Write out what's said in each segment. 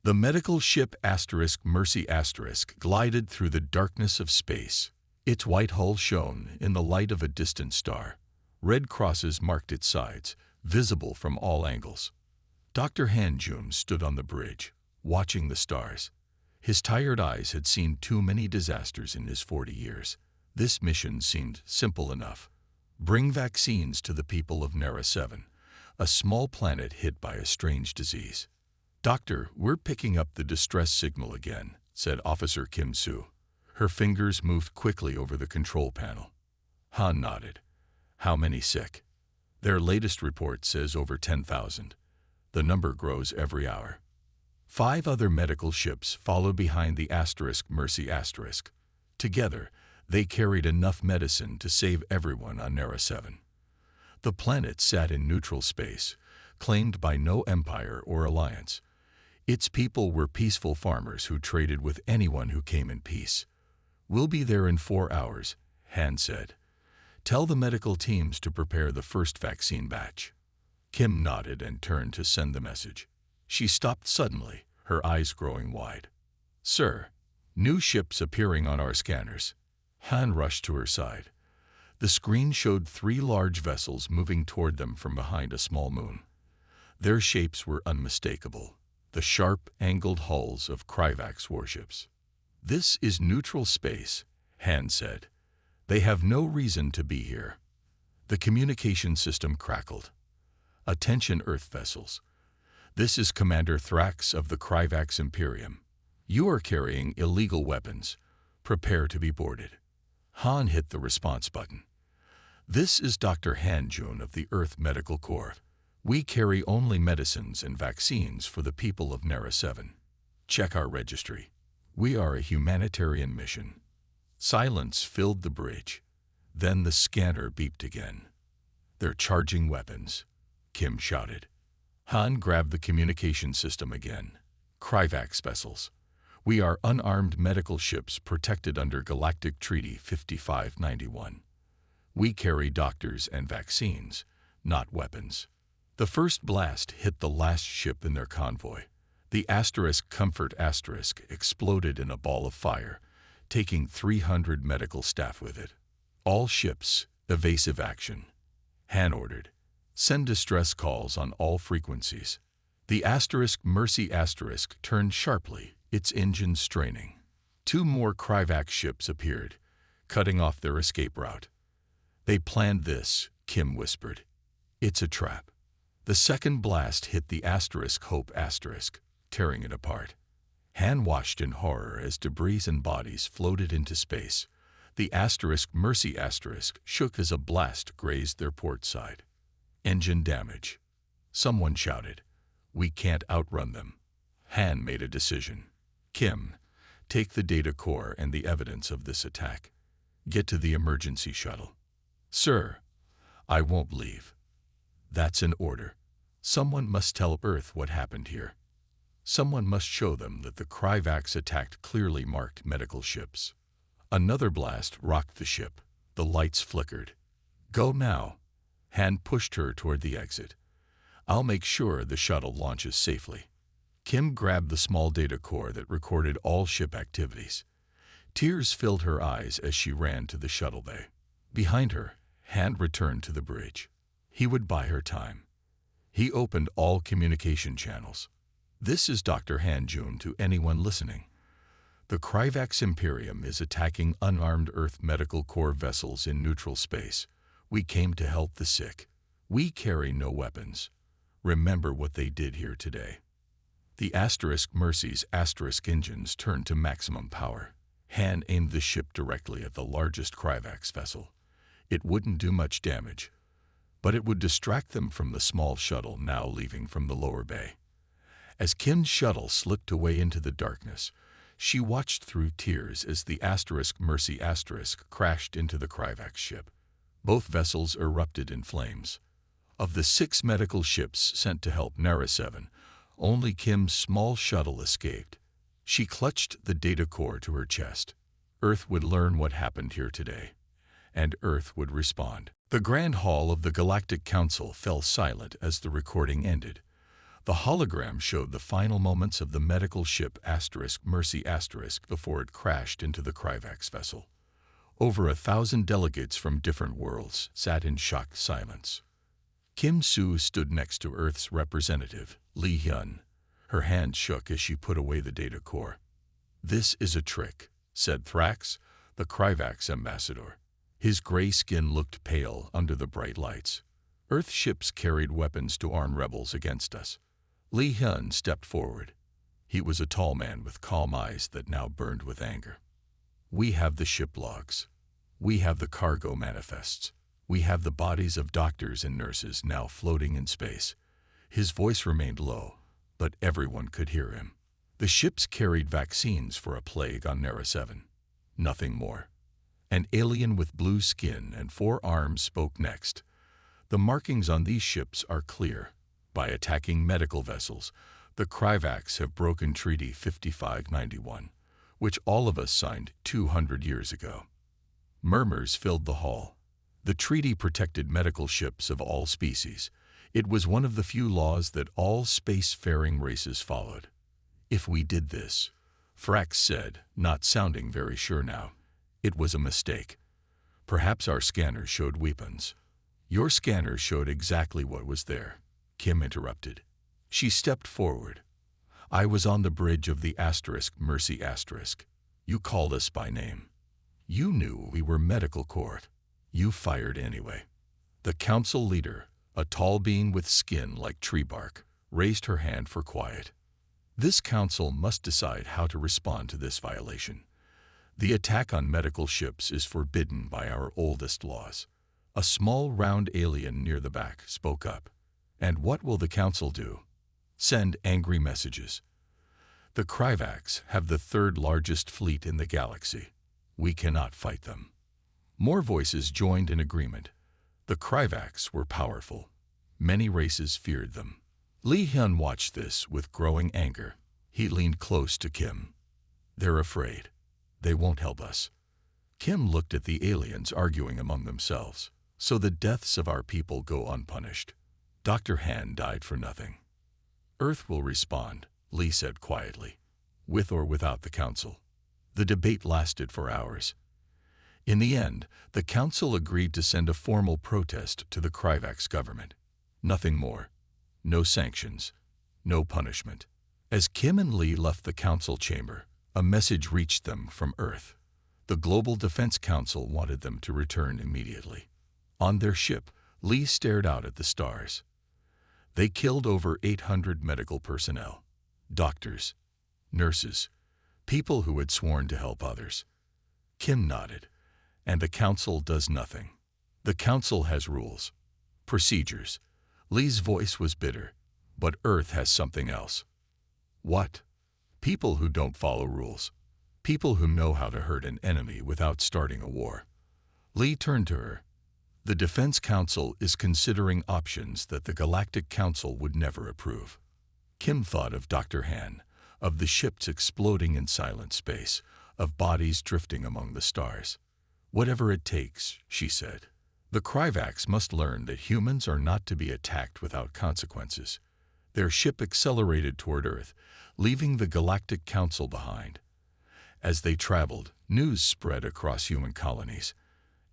The medical ship Mercy glided through the darkness of space. Its white hull shone in the light of a distant star. Red crosses marked its sides, visible from all angles. Dr. Han-Jun stood on the bridge, watching the stars. His tired eyes had seen too many disasters in his 40 years. This mission seemed simple enough. Bring vaccines to the people of Nera 7, a small planet hit by a strange disease. "Doctor, we're picking up the distress signal again," said Officer Kim Soo. Her fingers moved quickly over the control panel. Han nodded. "How many sick?" "Their latest report says over 10,000. The number grows every hour." 5 other medical ships followed behind the Mercy. Together, they carried enough medicine to save everyone on Nera 7. The planet sat in neutral space, claimed by no empire or alliance. Its people were peaceful farmers who traded with anyone who came in peace. "We'll be there in 4 hours, Han said. "Tell the medical teams to prepare the first vaccine batch." Kim nodded and turned to send the message. She stopped suddenly, her eyes growing wide. "Sir, new ships appearing on our scanners." Han rushed to her side. The screen showed 3 large vessels moving toward them from behind a small moon. Their shapes were unmistakable, the sharp, angled hulls of Kryvax warships. "This is neutral space," Han said. "They have no reason to be here." The communication system crackled. "Attention Earth vessels. This is Commander Thrax of the Kryvax Imperium. You are carrying illegal weapons. Prepare to be boarded." Han hit the response button. "This is Dr. Han-Jun of the Earth Medical Corps. We carry only medicines and vaccines for the people of Nera 7. Check our registry. We are a humanitarian mission." Silence filled the bridge. Then the scanner beeped again. "They're charging weapons," Kim shouted. Han grabbed the communication system again. "Kryvax vessels. We are unarmed medical ships protected under Galactic Treaty 5591. We carry doctors and vaccines, not weapons." The first blast hit the last ship in their convoy. The Comfort exploded in a ball of fire, taking 300 medical staff with it. "All ships, evasive action," Han ordered. "Send distress calls on all frequencies." The Mercy turned sharply, its engines straining. 2 more Kryvax ships appeared, cutting off their escape route. "They planned this," Kim whispered. "It's a trap." The second blast hit the Hope, tearing it apart. Han watched in horror as debris and bodies floated into space. The Mercy shook as a blast grazed their port side. "Engine damage," someone shouted. "We can't outrun them." Han made a decision. "Kim, take the data core and the evidence of this attack. Get to the emergency shuttle." "Sir, I won't leave." "That's an order. Someone must tell Earth what happened here. Someone must show them that the Kryvax attacked clearly marked medical ships." Another blast rocked the ship. The lights flickered. "Go now." Han pushed her toward the exit. "I'll make sure the shuttle launches safely." Kim grabbed the small data core that recorded all ship activities. Tears filled her eyes as she ran to the shuttle bay. Behind her, Han returned to the bridge. He would buy her time. He opened all communication channels. "This is Dr. Han-Jun to anyone listening. The Kryvax Imperium is attacking unarmed Earth Medical Corps vessels in neutral space. We came to help the sick. We carry no weapons. Remember what they did here today." The Mercy's engines turned to maximum power. Han aimed the ship directly at the largest Kryvax vessel. It wouldn't do much damage, but it would distract them from the small shuttle now leaving from the lower bay. As Kim's shuttle slipped away into the darkness, she watched through tears as the Mercy crashed into the Kryvax ship. Both vessels erupted in flames. Of the 6 medical ships sent to help Nera 7, only Kim's small shuttle escaped. She clutched the data core to her chest. Earth would learn what happened here today, and Earth would respond. The Grand Hall of the Galactic Council fell silent as the recording ended. The hologram showed the final moments of the medical ship Mercy before it crashed into the Kryvax vessel. Over 1,000 delegates from different worlds sat in shocked silence. Kim Soo stood next to Earth's representative, Lee Hyun. Her hand shook as she put away the data core. "This is a trick," said Thrax, the Kryvax ambassador. His gray skin looked pale under the bright lights. "Earth ships carried weapons to arm rebels against us." Lee Hyun stepped forward. He was a tall man with calm eyes that now burned with anger. "We have the ship logs. We have the cargo manifests. We have the bodies of doctors and nurses now floating in space." His voice remained low, but everyone could hear him. "The ships carried vaccines for a plague on Nera 7. Nothing more." An alien with blue skin and 4 arms spoke next. "The markings on these ships are clear. By attacking medical vessels, the Kryvax have broken Treaty 5591, which all of us signed 200 years ago." Murmurs filled the hall. The treaty protected medical ships of all species. It was one of the few laws that all space-faring races followed. "If we did this," Thrax said, not sounding very sure now, "it was a mistake. Perhaps our scanners showed weapons." "Your scanners showed exactly what was there," Kim interrupted. She stepped forward. "I was on the bridge of the Mercy. You called us by name. You knew we were medical court. You fired anyway." The council leader, a tall being with skin like tree bark, raised her hand for quiet. "This council must decide how to respond to this violation. The attack on medical ships is forbidden by our oldest laws." A small round alien near the back spoke up. "And what will the council do?" "Send angry messages. The Kryvax have the 3rd largest fleet in the galaxy. We cannot fight them." More voices joined in agreement. The Kryvax were powerful. Many races feared them. Lee Hyun watched this with growing anger. He leaned close to Kim. "They're afraid. They won't help us." Kim looked at the aliens arguing among themselves. "So the deaths of our people go unpunished. Dr. Han died for nothing." "Earth will respond," Lee said quietly, "with or without the council." The debate lasted for hours. In the end, the council agreed to send a formal protest to the Kryvax government. Nothing more. No sanctions. No punishment. As Kim and Lee left the council chamber, a message reached them from Earth. The Global Defense Council wanted them to return immediately. On their ship, Lee stared out at the stars. They killed over 800 medical personnel, doctors, nurses, people who had sworn to help others. Kim nodded. "And the council does nothing. The council has rules, procedures." Lee's voice was bitter. "But Earth has something else." "What?" "People who don't follow rules. People who know how to hurt an enemy without starting a war." Lee turned to her. "The Defense Council is considering options that the Galactic Council would never approve." Kim thought of Dr. Han, of the ships exploding in silent space, of bodies drifting among the stars. "Whatever it takes," she said. "The Kryvax must learn that humans are not to be attacked without consequences." Their ship accelerated toward Earth, leaving the Galactic Council behind. As they traveled, news spread across human colonies.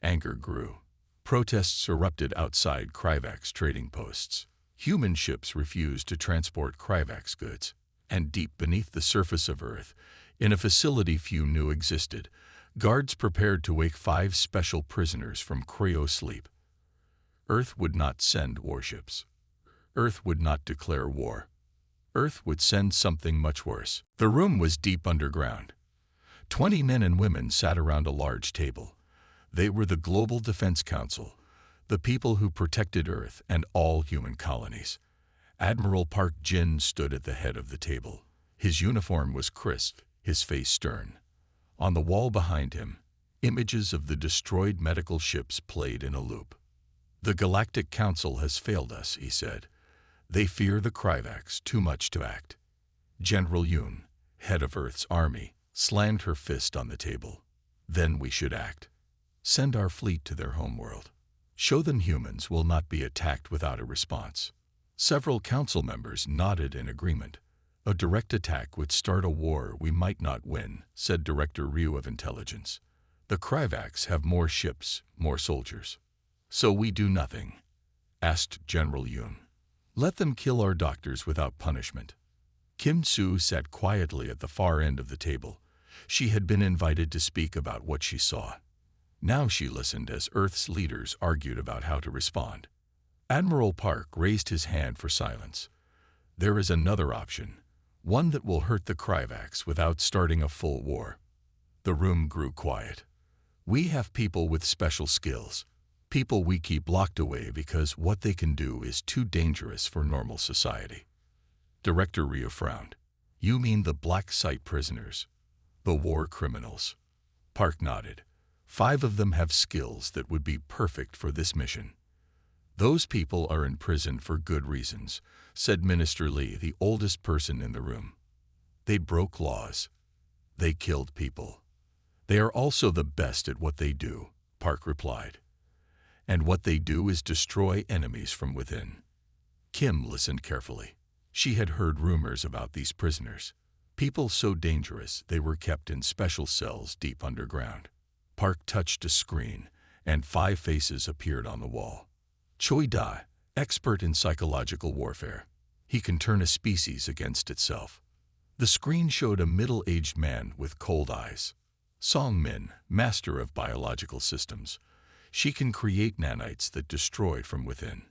Anger grew. Protests erupted outside Kryvax trading posts. Human ships refused to transport Kryvax goods. And deep beneath the surface of Earth, in a facility few knew existed, guards prepared to wake 5 special prisoners from cryo-sleep. Earth would not send warships. Earth would not declare war. Earth would send something much worse. The room was deep underground. 20 men and women sat around a large table. They were the Global Defense Council, the people who protected Earth and all human colonies. Admiral Park Jin stood at the head of the table. His uniform was crisp, his face stern. On the wall behind him, images of the destroyed medical ships played in a loop. "The Galactic Council has failed us," he said. "They fear the Kryvax too much to act." General Yoon, head of Earth's army, slammed her fist on the table. "Then we should act. Send our fleet to their homeworld. Show them humans will not be attacked without a response." Several council members nodded in agreement. A direct attack would start a war we might not win, said Director Ryu of Intelligence. The Kryvax have more ships, more soldiers. So we do nothing, asked General Yoon. Let them kill our doctors without punishment. Kim Soo sat quietly at the far end of the table. She had been invited to speak about what she saw. Now she listened as Earth's leaders argued about how to respond. Admiral Park raised his hand for silence. There is another option, one that will hurt the Kryvax without starting a full war. The room grew quiet. We have people with special skills, people we keep locked away because what they can do is too dangerous for normal society. Director Ryu frowned. You mean the black site prisoners, the war criminals? Park nodded. 5 of them have skills that would be perfect for this mission. Those people are in prison for good reasons, said Minister Lee, the oldest person in the room. They broke laws. They killed people. They are also the best at what they do, Park replied. And what they do is destroy enemies from within. Kim listened carefully. She had heard rumors about these prisoners. People so dangerous they were kept in special cells deep underground. Park touched a screen, and 5 faces appeared on the wall. Choi Da, expert in psychological warfare. He can turn a species against itself. The screen showed a middle-aged man with cold eyes. Song Min, master of biological systems. She can create nanites that destroy from within.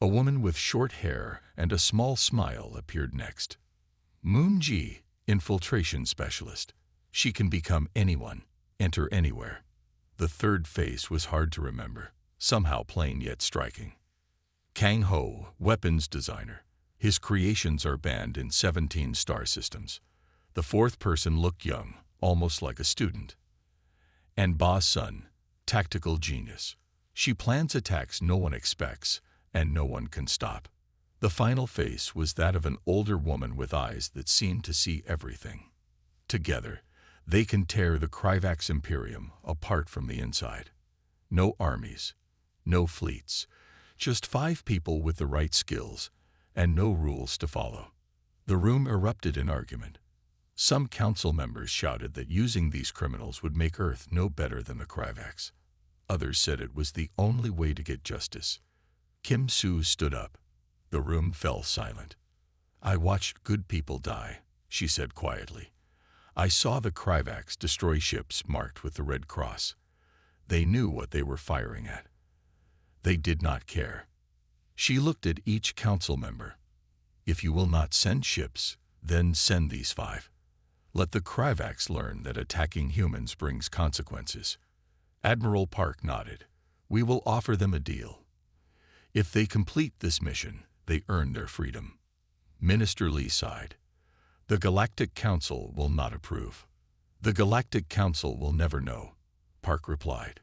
A woman with short hair and a small smile appeared next. Moon Ji, infiltration specialist. She can become anyone, enter anywhere. The third face was hard to remember, somehow plain yet striking. Kang Ho, weapons designer. His creations are banned in 17 star systems. The fourth person looked young, almost like a student. And Ba Sun, tactical genius. She plans attacks no one expects, and no one can stop. The final face was that of an older woman with eyes that seemed to see everything. Together, they can tear the Kryvax Imperium apart from the inside. No armies, no fleets, just 5 people with the right skills, and no rules to follow. The room erupted in argument. Some council members shouted that using these criminals would make Earth no better than the Kryvax. Others said it was the only way to get justice. Kim Soo stood up. The room fell silent. I watched good people die, she said quietly. I saw the Kryvax destroy ships marked with the Red Cross. They knew what they were firing at. They did not care. She looked at each council member. If you will not send ships, then send these 5. Let the Kryvax learn that attacking humans brings consequences. Admiral Park nodded. We will offer them a deal. If they complete this mission, they earn their freedom. Minister Lee sighed. The Galactic Council will not approve. The Galactic Council will never know, Park replied.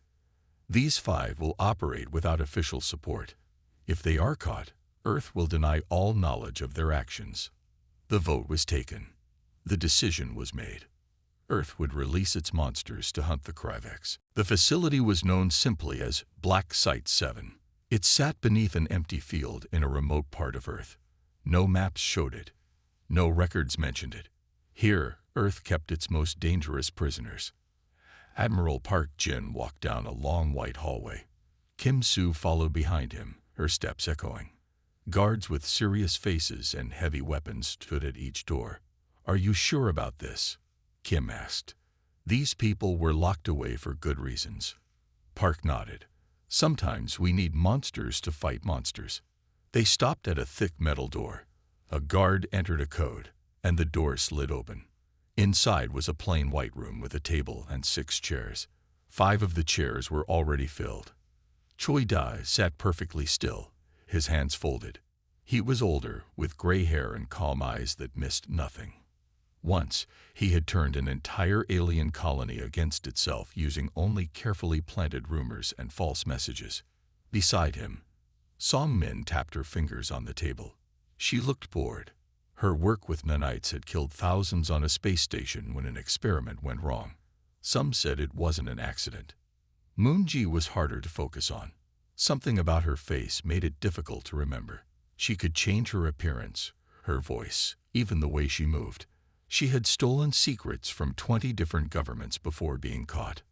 These 5 will operate without official support. If they are caught, Earth will deny all knowledge of their actions. The vote was taken. The decision was made. Earth would release its monsters to hunt the Kryvax. The facility was known simply as Black Site 7. It sat beneath an empty field in a remote part of Earth. No maps showed it. No records mentioned it. Here, Earth kept its most dangerous prisoners. Admiral Park Jin walked down a long white hallway. Kim Soo followed behind him, her steps echoing. Guards with serious faces and heavy weapons stood at each door. Are you sure about this? Kim asked. These people were locked away for good reasons. Park nodded. Sometimes we need monsters to fight monsters. They stopped at a thick metal door. A guard entered a code, and the door slid open. Inside was a plain white room with a table and 6 chairs. 5 of the chairs were already filled. Choi Da sat perfectly still, his hands folded. He was older, with gray hair and calm eyes that missed nothing. Once, he had turned an entire alien colony against itself using only carefully planted rumors and false messages. Beside him, Song Min tapped her fingers on the table. She looked bored. Her work with nanites had killed thousands on a space station when an experiment went wrong. Some said it wasn't an accident. Moon Ji was harder to focus on. Something about her face made it difficult to remember. She could change her appearance, her voice, even the way she moved. She had stolen secrets from 20 different governments before being caught.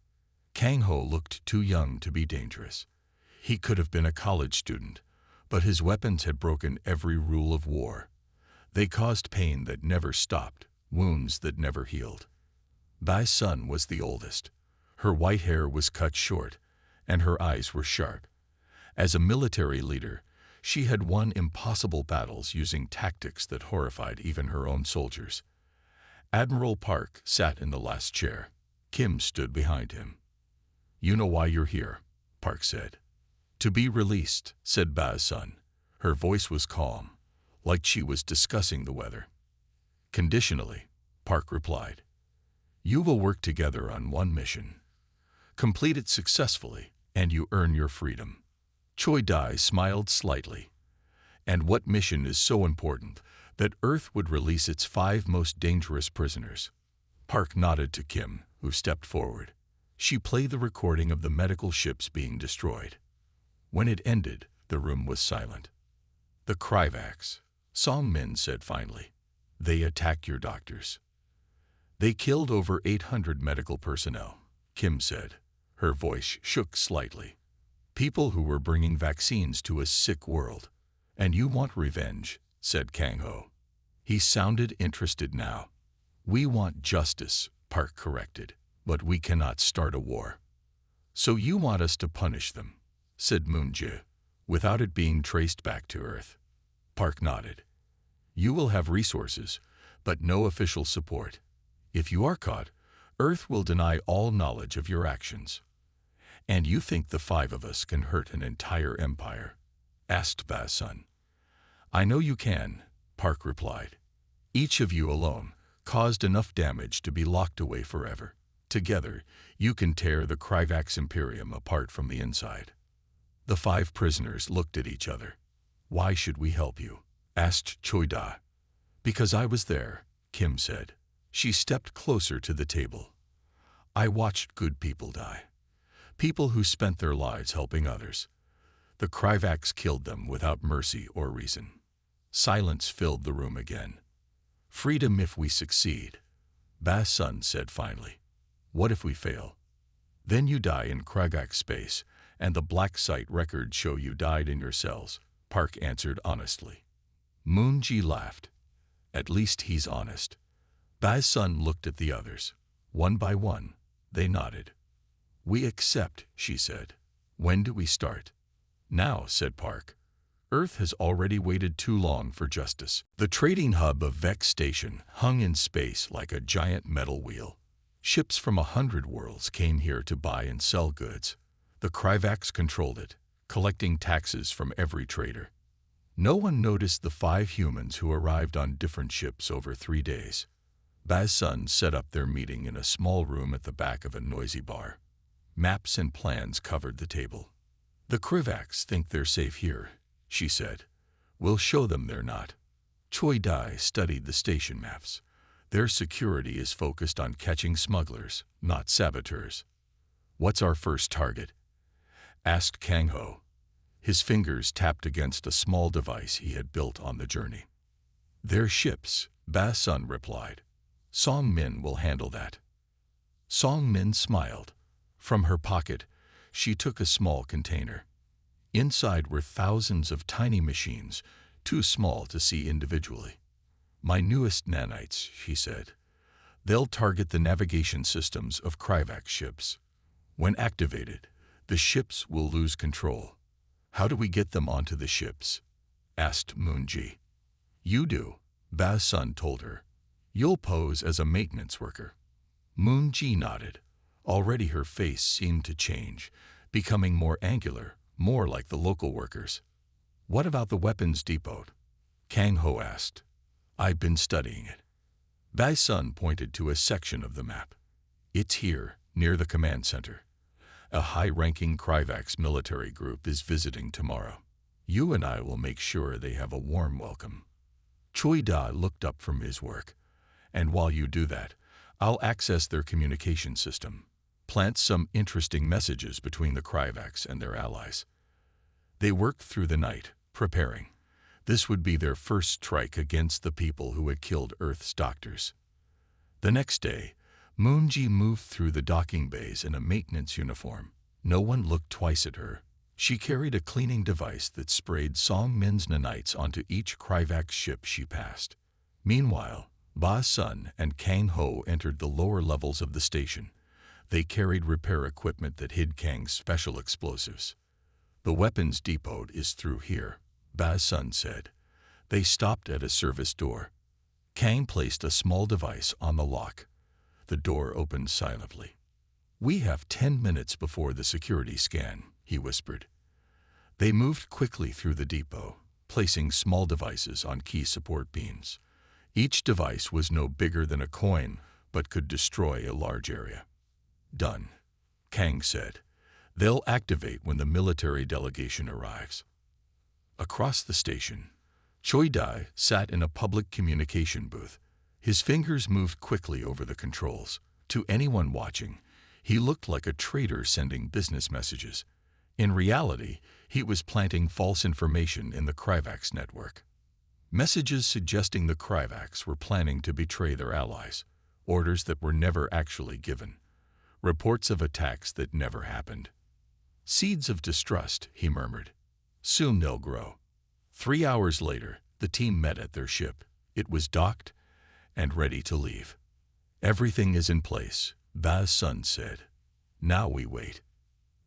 Kang Ho looked too young to be dangerous. He could have been a college student, but his weapons had broken every rule of war. They caused pain that never stopped, wounds that never healed. Bai Sun was the oldest. Her white hair was cut short, and her eyes were sharp. As a military leader, she had won impossible battles using tactics that horrified even her own soldiers. Admiral Park sat in the last chair. Kim stood behind him. "You know why you're here," Park said. "To be released," said Bai Sun. Her voice was calm, like she was discussing the weather. "Conditionally," Park replied. "You will work together on one mission. Complete it successfully, and you earn your freedom." Choi Dai smiled slightly. "And what mission is so important that Earth would release its 5 most dangerous prisoners?" Park nodded to Kim, who stepped forward. She played the recording of the medical ships being destroyed. When it ended, the room was silent. "The Kryvax," Song Min said finally. "They attacked your doctors." "They killed over 800 medical personnel," Kim said. Her voice shook slightly. "People who were bringing vaccines to a sick world. And you want revenge," said Kang Ho. He sounded interested now. "We want justice," Park corrected, "but we cannot start a war." "So you want us to punish them," said Moon-jae, "without it being traced back to Earth." Park nodded. "You will have resources, but no official support. If you are caught, Earth will deny all knowledge of your actions." "And you think the 5 of us can hurt an entire empire?" asked Bai Sun. "I know you can," Park replied. "Each of you alone caused enough damage to be locked away forever. Together, you can tear the Kryvax Imperium apart from the inside." The 5 prisoners looked at each other. "Why should we help you?" asked Choi Da. "Because I was there," Kim said. She stepped closer to the table. "I watched good people die. People who spent their lives helping others. The Kryvax killed them without mercy or reason." Silence filled the room again. "Freedom if we succeed," Bai Sun said finally. "What if we fail?" "Then you die in Kryvax space, and the black site records show you died in your cells," Park answered honestly. Moon-jae laughed. "At least he's honest." Bai Sun looked at the others. One by one, they nodded. "We accept," she said. "When do we start?" "Now," said Park. "Earth has already waited too long for justice." The trading hub of Vex Station hung in space like a giant metal wheel. Ships from 100 worlds came here to buy and sell goods. The Kryvax controlled it, collecting taxes from every trader. No one noticed the 5 humans who arrived on different ships over 3 days. Bai Sun set up their meeting in a small room at the back of a noisy bar. Maps and plans covered the table. "The Kryvax think they're safe here," she said. "We'll show them they're not." Choi Dai studied the station maps. "Their security is focused on catching smugglers, not saboteurs." "What's our first target?" asked Kang Ho. His fingers tapped against a small device he had built on the journey. "Their ships," Bai Sun replied. "Song Min will handle that." Song Min smiled. From her pocket, she took a small container. Inside were thousands of tiny machines, too small to see individually. "My newest nanites," she said. "They'll target the navigation systems of Kryvax ships. When activated, the ships will lose control." "How do we get them onto the ships?" asked Moon-jae. "You do," Bai Sun told her. "You'll pose as a maintenance worker." Moon-jae nodded. Already her face seemed to change, becoming more angular, more like the local workers. "What about the weapons depot?" Kang Ho asked. "I've been studying it." Bai Sun pointed to a section of the map. "It's here, near the command center. A high-ranking Kryvax military group is visiting tomorrow. You and I will make sure they have a warm welcome." Choi Da looked up from his work. "And while you do that, I'll access their communication system. Plant some interesting messages between the Kryvax and their allies." They worked through the night, preparing. This would be their first strike against the people who had killed Earth's doctors. The next day, Moonji moved through the docking bays in a maintenance uniform. No one looked twice at her. She carried a cleaning device that sprayed Song Min's nanites onto each Kryvax ship she passed. Meanwhile, Ba Sun and Kang Ho entered the lower levels of the station. They carried repair equipment that hid Kang's special explosives. "The weapons depot is through here," Ba Sun said. They stopped at a service door. Kang placed a small device on the lock. The door opened silently. "We have 10 minutes before the security scan," he whispered. They moved quickly through the depot, placing small devices on key support beams. Each device was no bigger than a coin, but could destroy a large area. "Done," Kang said. "They'll activate when the military delegation arrives." Across the station, Choi Dai sat in a public communication booth. His fingers moved quickly over the controls. To anyone watching, he looked like a traitor sending business messages. In reality, he was planting false information in the Kryvax network. Messages suggesting the Kryvax were planning to betray their allies, orders that were never actually given, reports of attacks that never happened. "Seeds of distrust," he murmured. "Soon they'll grow." 3 hours later, the team met at their ship. It was docked and ready to leave. "Everything is in place," Ba Sun said. "Now we wait."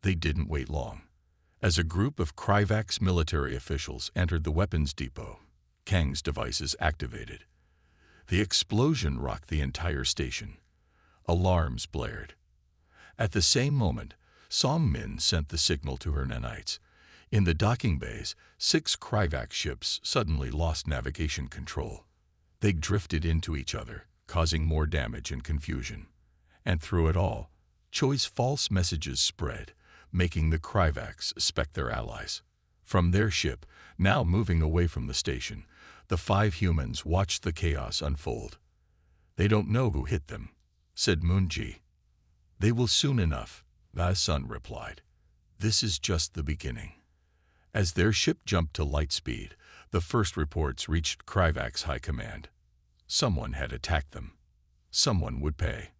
They didn't wait long. As a group of Kryvax military officials entered the weapons depot, Kang's devices activated. The explosion rocked the entire station. Alarms blared. At the same moment, Song Min sent the signal to her nanites. In the docking bays, 6 Kryvax ships suddenly lost navigation control. They drifted into each other, causing more damage and confusion. And through it all, Choi's false messages spread, making the Kryvax suspect their allies. From their ship, now moving away from the station, the 5 humans watched the chaos unfold. "They don't know who hit them," said Moonji. "They will soon enough," Ba Sun replied. "This is just the beginning." As their ship jumped to light speed, the first reports reached Kryvax High Command. Someone had attacked them. Someone would pay.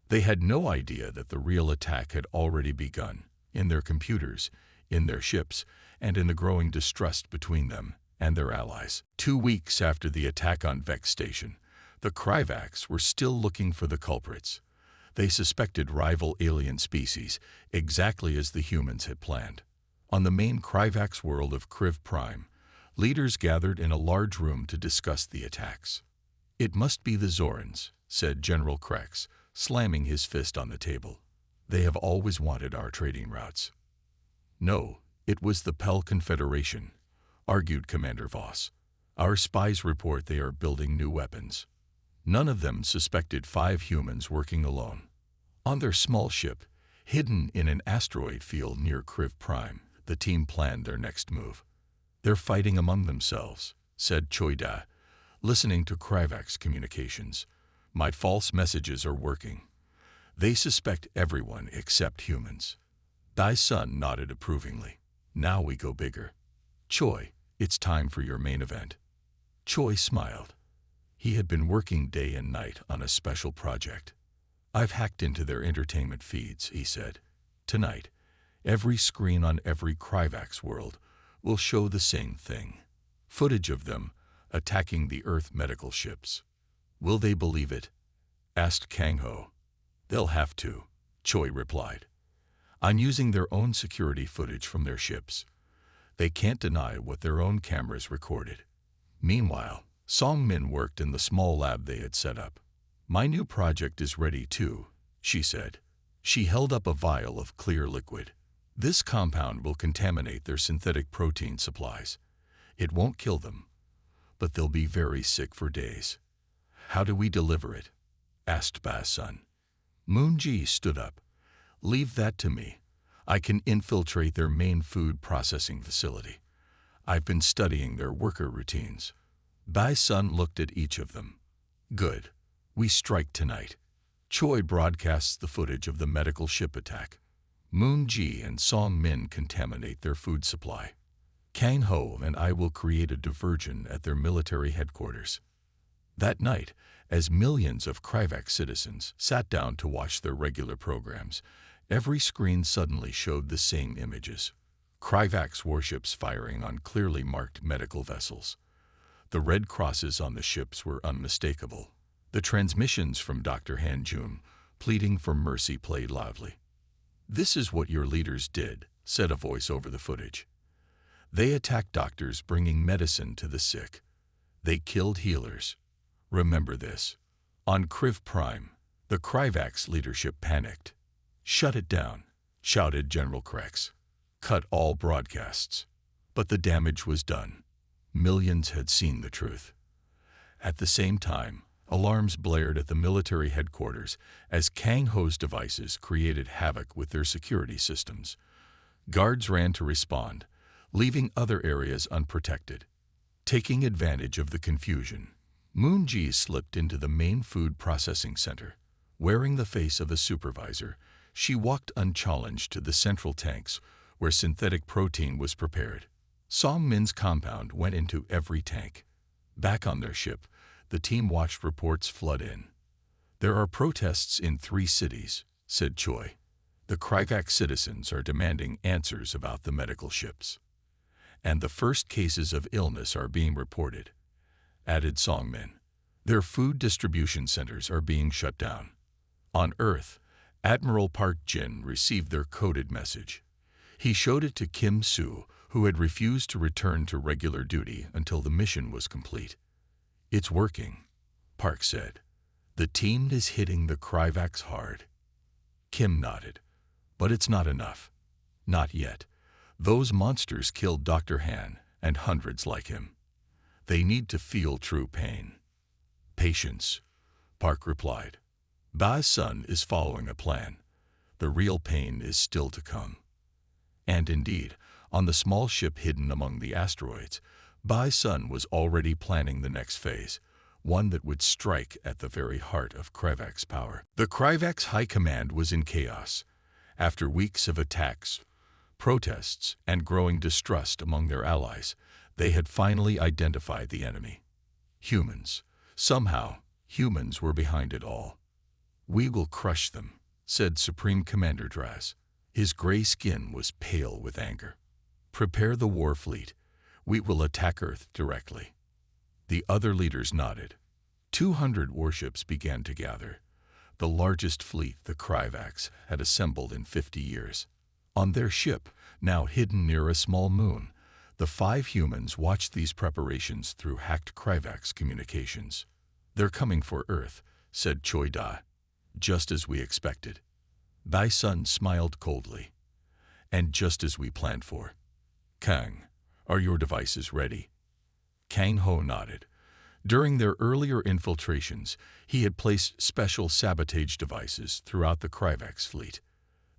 They had no idea that the real attack had already begun, in their computers, in their ships, and in the growing distrust between them and their allies. 2 weeks after the attack on Vex Station, the Kryvax were still looking for the culprits. They suspected rival alien species, exactly as the humans had planned. On the main Kryvax world of Kriv Prime, leaders gathered in a large room to discuss the attacks. "It must be the Zorans," said General Krex, slamming his fist on the table. "They have always wanted our trading routes." "No, it was the Pell Confederation," argued Commander Voss. "Our spies report they are building new weapons." None of them suspected 5 humans working alone. On their small ship, hidden in an asteroid field near Kriv Prime, the team planned their next move. "They're fighting among themselves," said Choida, listening to Kryvax communications. "My false messages are working. They suspect everyone except humans." Dai Sun nodded approvingly. "Now we go bigger. Choi, it's time for your main event." Choi smiled. He had been working day and night on a special project. "I've hacked into their entertainment feeds," he said. "Tonight, every screen on every Kryvax world will show the same thing. Footage of them attacking the Earth medical ships." "Will they believe it?" asked Kang Ho. "They'll have to," Choi replied. "I'm using their own security footage from their ships. They can't deny what their own cameras recorded." Meanwhile, Song Min worked in the small lab they had set up. "My new project is ready too," she said. She held up a vial of clear liquid. "This compound will contaminate their synthetic protein supplies. It won't kill them, but they'll be very sick for days." "How do we deliver it?" asked Ba Sun. Moonji stood up. "Leave that to me. I can infiltrate their main food processing facility. I've been studying their worker routines." Ba Sun looked at each of them. "Good. We strike tonight." Choi broadcasts the footage of the medical ship attack. Moonji and Song Min contaminate their food supply. Kang Ho and I will create a diversion at their military headquarters. That night, as millions of Kryvax citizens sat down to watch their regular programs, every screen suddenly showed the same images. Kryvax warships firing on clearly marked medical vessels. The red crosses on the ships were unmistakable. The transmissions from Dr. Han Jun, pleading for mercy, played loudly. "This is what your leaders did," said a voice over the footage. "They attacked doctors bringing medicine to the sick. They killed healers. Remember this." On Kriv Prime, the Kryvax leadership panicked. "Shut it down," shouted General Krex. "Cut all broadcasts." But the damage was done. Millions had seen the truth. At the same time, alarms blared at the military headquarters as Kang Ho's devices created havoc with their security systems. Guards ran to respond, leaving other areas unprotected. Taking advantage of the confusion, Moon Ji slipped into the main food processing center. Wearing the face of a supervisor, she walked unchallenged to the central tanks where synthetic protein was prepared. Song Min's compound went into every tank. Back on their ship, the team watched reports flood in. "There are protests in 3 cities," said Choi. "The Kryvax citizens are demanding answers about the medical ships. And the first cases of illness are being reported," added Song Min. "Their food distribution centers are being shut down." On Earth, Admiral Park Jin received their coded message. He showed it to Kim Soo, who had refused to return to regular duty until the mission was complete. "It's working," Park said. "The team is hitting the Kryvax hard." Kim nodded. "But it's not enough. Not yet. Those monsters killed Dr. Han and hundreds like him. They need to feel true pain." "Patience," Park replied. "Ba's son is following a plan. The real pain is still to come." And indeed, on the small ship hidden among the asteroids, Ba's son was already planning the next phase, one that would strike at the very heart of Kryvax power. The Kryvax High Command was in chaos. After weeks of attacks, protests, and growing distrust among their allies, they had finally identified the enemy. Humans. Somehow, humans were behind it all. "We will crush them," said Supreme Commander Draz. His gray skin was pale with anger. "Prepare the war fleet. We will attack Earth directly." The other leaders nodded. 200 warships began to gather, the largest fleet the Kryvax had assembled in 50 years. On their ship, now hidden near a small moon, the 5 humans watched these preparations through hacked Kryvax communications. "They're coming for Earth," said Choi Da. "Just as we expected." Bai Sun smiled coldly. "And just as we planned for." "Kang, are your devices ready?" Kang Ho nodded. During their earlier infiltrations, he had placed special sabotage devices throughout the Kryvax fleet.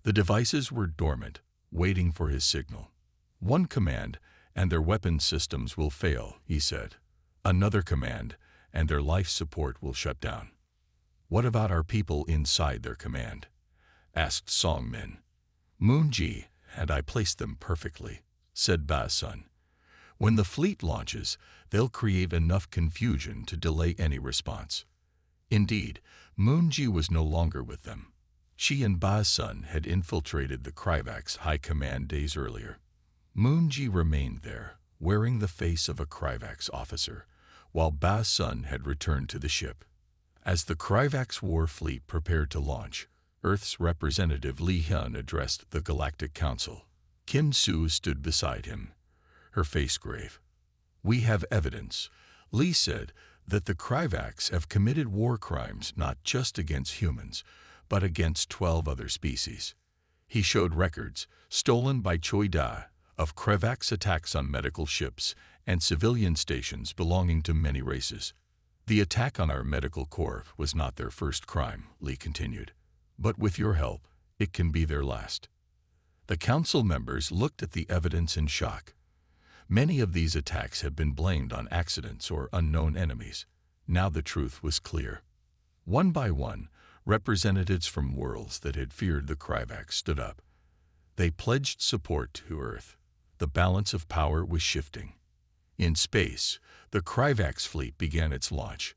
The devices were dormant, waiting for his signal. "One command, and their weapon systems will fail," he said. "Another command, and their life support will shut down." "What about our people inside their command?" asked Song Min. "Moon Ji and I placed them perfectly," said Ba's son. "When the fleet launches, they'll create enough confusion to delay any response." Indeed, Moon Ji was no longer with them. She and Ba's son had infiltrated the Kryvax High Command days earlier. Moon Ji remained there, wearing the face of a Kryvax officer, while Ba's son had returned to the ship. As the Kryvax war fleet prepared to launch, Earth's representative Li Hyun addressed the Galactic Council. Kim Soo stood beside him, her face grave. "We have evidence," Li said, "that the Kryvax have committed war crimes not just against humans, but against 12 other species." He showed records, stolen by Choi Da, of Kryvax attacks on medical ships and civilian stations belonging to many races. "The attack on our medical corps was not their first crime," Li continued. "But with your help, it can be their last." The council members looked at the evidence in shock. Many of these attacks had been blamed on accidents or unknown enemies. Now the truth was clear. One by one, representatives from worlds that had feared the Kryvax stood up. They pledged support to Earth. The balance of power was shifting. In space, the Kryvax fleet began its launch.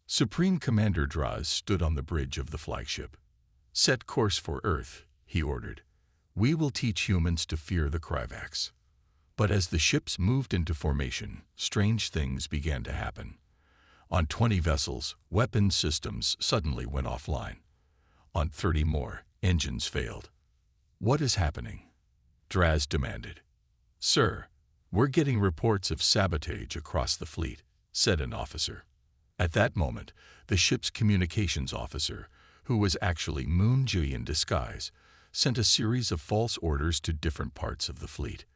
Supreme Commander Draz stood on the bridge of the flagship. "Set course for Earth," he ordered. "We will teach humans to fear the Kryvax." But as the ships moved into formation, strange things began to happen. On 20 vessels, weapon systems suddenly went offline. On 30 more, engines failed. "What is happening?" Draz demanded. "Sir, we're getting reports of sabotage across the fleet," said an officer. At that moment, the ship's communications officer, who was actually Moon Ji in disguise, sent a series of false orders to different parts of the fleet.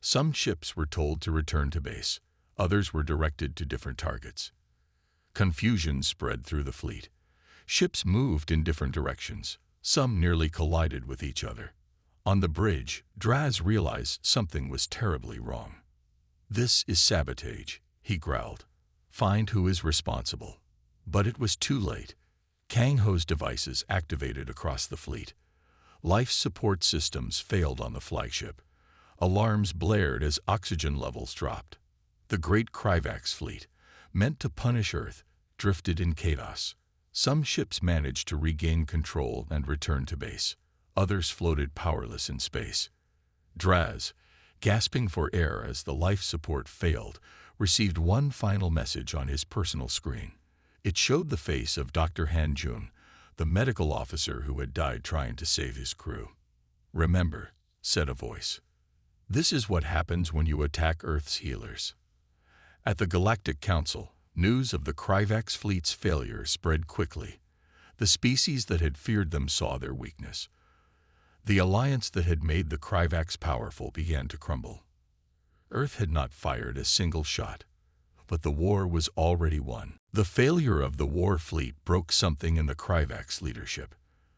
Some ships were told to return to base. Others were directed to different targets. Confusion spread through the fleet. Ships moved in different directions. Some nearly collided with each other. On the bridge, Draz realized something was terribly wrong. "This is sabotage," he growled. "Find who is responsible." But it was too late. Kang Ho's devices activated across the fleet. Life support systems failed on the flagship. Alarms blared as oxygen levels dropped. The great Kryvax fleet, meant to punish Earth, drifted in chaos. Some ships managed to regain control and return to base. Others floated powerless in space. Draz, gasping for air as the life support failed, received one final message on his personal screen. It showed the face of Dr. Han Jun, the medical officer who had died trying to save his crew. "Remember," said a voice, "this is what happens when you attack Earth's healers." At the Galactic Council, news of the Kryvax fleet's failure spread quickly. The species that had feared them saw their weakness. The alliance that had made the Kryvax powerful began to crumble. Earth had not fired a single shot, but the war was already won. The failure of the war fleet broke something in the Kryvax leadership.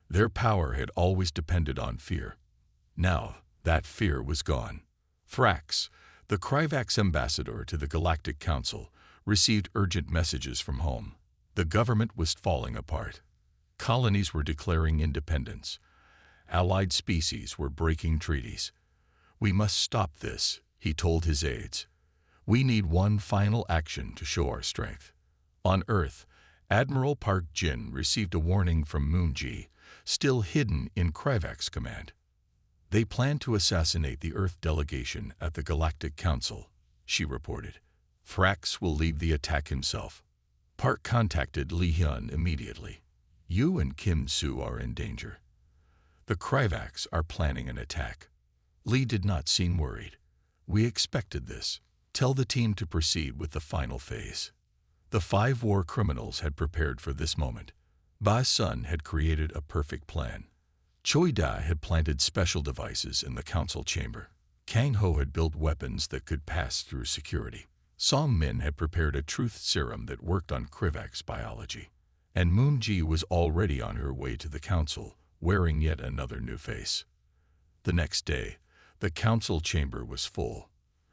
Their power had always depended on fear. Now, that fear was gone. Thrax, the Kryvax ambassador to the Galactic Council, received urgent messages from home. The government was falling apart. Colonies were declaring independence. Allied species were breaking treaties. "We must stop this," he told his aides. "We need one final action to show our strength." On Earth, Admiral Park Jin received a warning from Moon Ji, still hidden in Kryvax command. "They plan to assassinate the Earth delegation at the Galactic Council," she reported. "Thrax will lead the attack himself." Park contacted Lee Hyun immediately. "You and Kim Soo are in danger. The Kryvax are planning an attack." Lee did not seem worried. "We expected this. Tell the team to proceed with the final phase." The 5 war criminals had prepared for this moment. Ba Sun had created a perfect plan. Choi Da had planted special devices in the council chamber. Kang Ho had built weapons that could pass through security. Song Min had prepared a truth serum that worked on Kryvax biology. And Moon Ji was already on her way to the council, wearing yet another new face. The next day, the council chamber was full.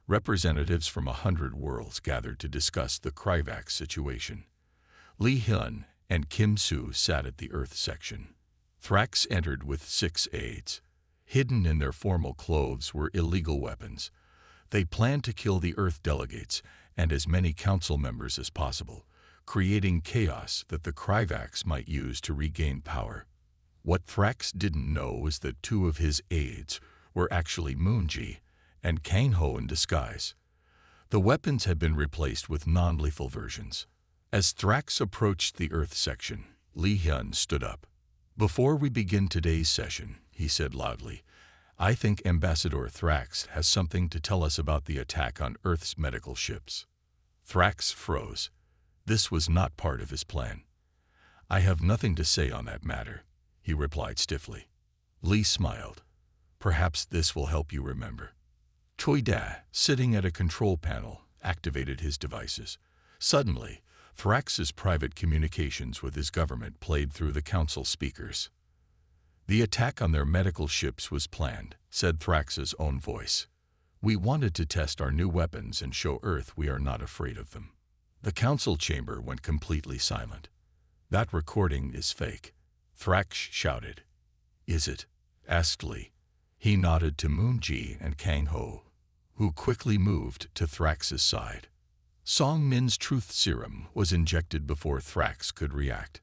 Representatives from 100 worlds gathered to discuss the Kryvax situation. Lee Hyun and Kim Soo sat at the Earth section. Thrax entered with 6 aides. Hidden in their formal clothes were illegal weapons. They planned to kill the Earth delegates and as many council members as possible, creating chaos that the Kryvax might use to regain power. What Thrax didn't know was that 2 of his aides were actually Moon Ji and Kang Ho in disguise. The weapons had been replaced with non-lethal versions. As Thrax approached the Earth section, Lee Hyun stood up. "Before we begin today's session," he said loudly, "I think Ambassador Thrax has something to tell us about the attack on Earth's medical ships." Thrax froze. This was not part of his plan. "I have nothing to say on that matter," he replied stiffly. Lee smiled. "Perhaps this will help you remember." Choi Da, sitting at a control panel, activated his devices. Suddenly, Thrax's private communications with his government played through the council speakers. "The attack on their medical ships was planned," said Thrax's own voice. "We wanted to test our new weapons and show Earth we are not afraid of them." The council chamber went completely silent. "That recording is fake," Thrax shouted. "Is it?" asked Lee. He nodded to Moon Ji and Kang Ho. who quickly moved to Thrax's side. Song Min's truth serum was injected before Thrax could react.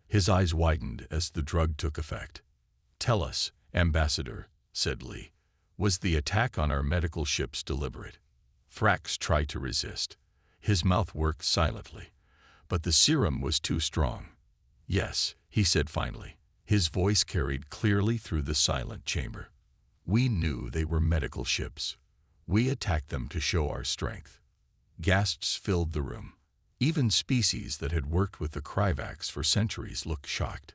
His eyes widened as the drug took effect. "Tell us, Ambassador," said Lee. "Was the attack on our medical ships deliberate?" Thrax tried to resist. His mouth worked silently, but the serum was too strong. "Yes," he said finally. His voice carried clearly through the silent chamber. "We knew they were medical ships. We attacked them to show our strength." Gasps filled the room. Even species that had worked with the Kryvax for centuries looked shocked.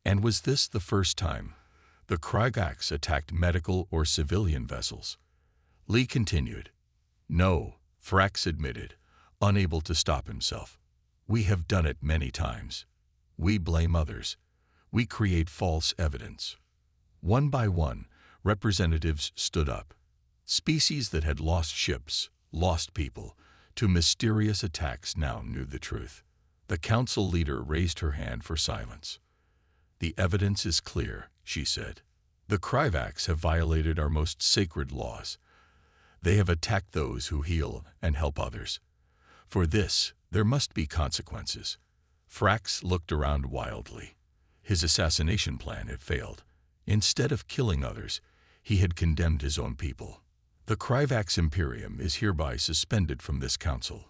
And was this the first time the Kryvax attacked medical or civilian vessels? Lee continued. "No," Thrax admitted, unable to stop himself. "We have done it many times. We blame others. We create false evidence." One by one, representatives stood up. Species that had lost ships, lost people, to mysterious attacks now knew the truth. The council leader raised her hand for silence. "The evidence is clear," she said. "The Kryvax have violated our most sacred laws. They have attacked those who heal and help others. For this, there must be consequences." Thrax looked around wildly. His assassination plan had failed. Instead of killing others, he had condemned his own people. "The Kryvax Imperium is hereby suspended from this council,"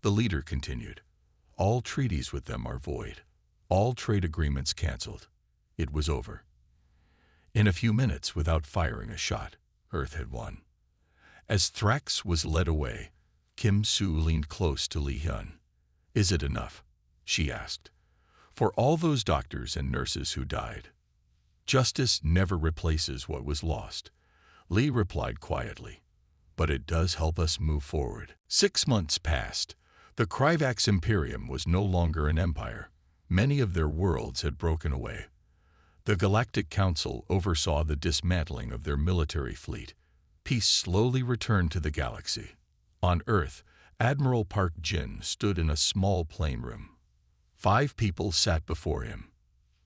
the leader continued. "All treaties with them are void. All trade agreements canceled." It was over. In a few minutes, without firing a shot, Earth had won. As Thrax was led away, Kim Sue leaned close to Lee Hyun. "Is it enough?" she asked. "For all those doctors and nurses who died?" "Justice never replaces what was lost," Lee replied quietly. "But it does help us move forward." 6 months passed. The Kryvax Imperium was no longer an empire. Many of their worlds had broken away. The Galactic Council oversaw the dismantling of their military fleet. Peace slowly returned to the galaxy. On Earth, Admiral Park Jin stood in a small plane room. 5 people sat before him: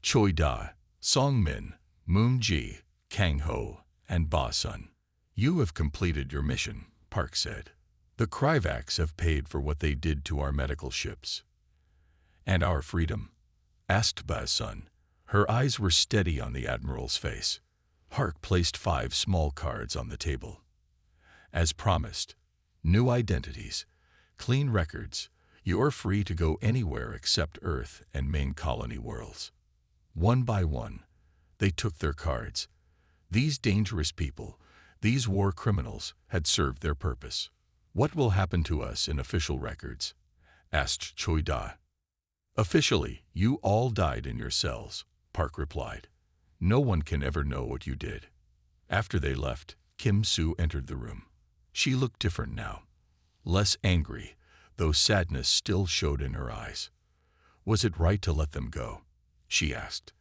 Choi Da, Song Min, Moon Ji, Kang Ho, and Ba Sun. "You have completed your mission," Park said. "The Kryvax have paid for what they did to our medical ships." "And our freedom?" asked Ba Sun. Her eyes were steady on the Admiral's face. Park placed 5 small cards on the table. "As promised, new identities, clean records. You're free to go anywhere except Earth and main colony worlds." One by one, they took their cards. These dangerous people, these war criminals, had served their purpose. "What will happen to us in official records?" asked Choi Da. "Officially, you all died in your cells," Park replied. "No one can ever know what you did." After they left, Kim Sue entered the room. She looked different now. Less angry, though sadness still showed in her eyes. "Was it right to let them go?" she asked.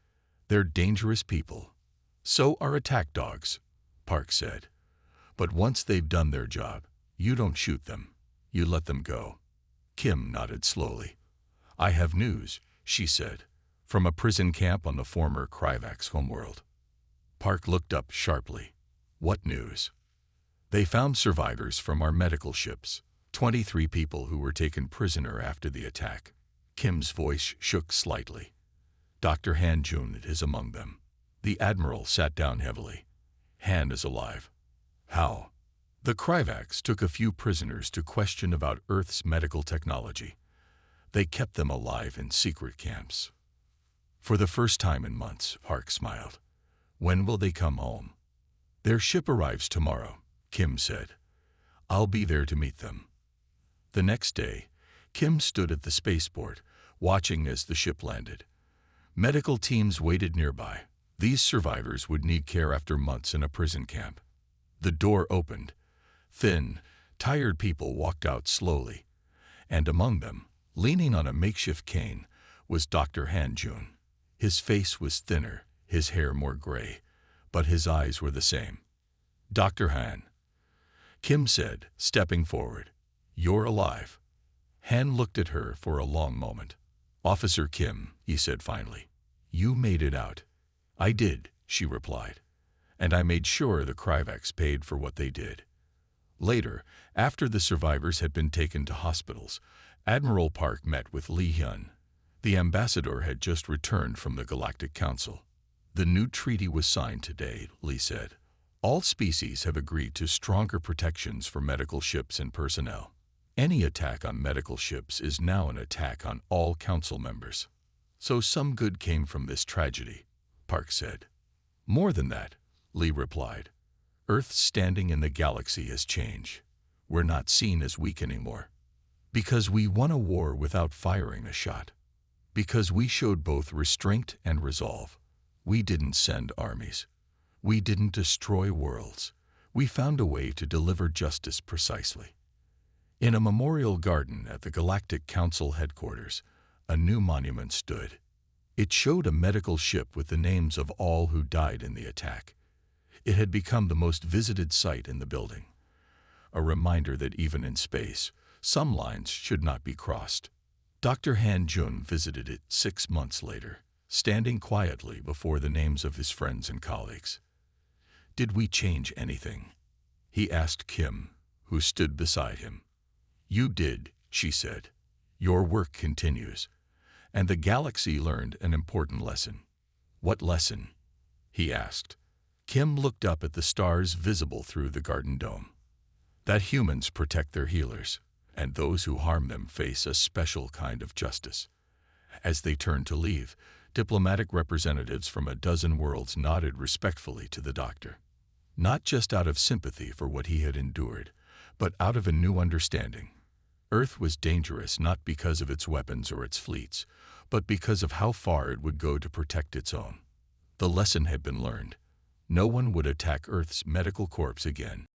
"They're dangerous people." "So are attack dogs," Park said. "But once they've done their job, you don't shoot them. You let them go." Kim nodded slowly. "I have news," she said, "from a prison camp on the former Kryvax homeworld." Park looked up sharply. "What news?" "They found survivors from our medical ships, 23 people who were taken prisoner after the attack." Kim's voice shook slightly. "Dr. Han Jun is among them." The Admiral sat down heavily. "Han is alive." "How?" "The Kryvax took a few prisoners to question about Earth's medical technology. They kept them alive in secret camps." "For the first time in months," Park smiled. "When will they come home?" "Their ship arrives tomorrow," Kim said. "I'll be there to meet them." The next day, Kim stood at the spaceport, watching as the ship landed. Medical teams waited nearby. These survivors would need care after months in a prison camp. The door opened. Thin, tired people walked out slowly, and among them, leaning on a makeshift cane, was Dr. Han Jun. His face was thinner, his hair more gray, but his eyes were the same. "Dr. Han," Kim said, stepping forward. "You're alive." Han looked at her for a long moment. "Officer Kim," he said finally, "you made it out." "I did," she replied, "and I made sure the Kryvax paid for what they did." Later, after the survivors had been taken to hospitals, Admiral Park met with Lee Hyun. The ambassador had just returned from the Galactic Council. "The new treaty was signed today," Lee said. "All species have agreed to stronger protections for medical ships and personnel. Any attack on medical ships is now an attack on all council members." "So some good came from this tragedy," Park said. "More than that," Lee replied. "Earth's standing in the galaxy has changed. We're not seen as weak anymore. Because we won a war without firing a shot. Because we showed both restraint and resolve. We didn't send armies. We didn't destroy worlds. We found a way to deliver justice precisely." In a memorial garden at the Galactic Council headquarters, a new monument stood. It showed a medical ship with the names of all who died in the attack. It had become the most visited site in the building, a reminder that even in space, some lines should not be crossed. Dr. Han Jun visited it 6 months later, standing quietly before the names of his friends and colleagues. "Did we change anything?" he asked Kim, who stood beside him. "You did," she said. "Your work continues." And the galaxy learned an important lesson. "What lesson?" he asked. Kim looked up at the stars visible through the garden dome. "That humans protect their healers, and those who harm them face a special kind of justice." As they turned to leave, diplomatic representatives from a dozen worlds nodded respectfully to the doctor. Not just out of sympathy for what he had endured, but out of a new understanding. Earth was dangerous not because of its weapons or its fleets, but because of how far it would go to protect its own. The lesson had been learned. No one would attack Earth's medical corps again.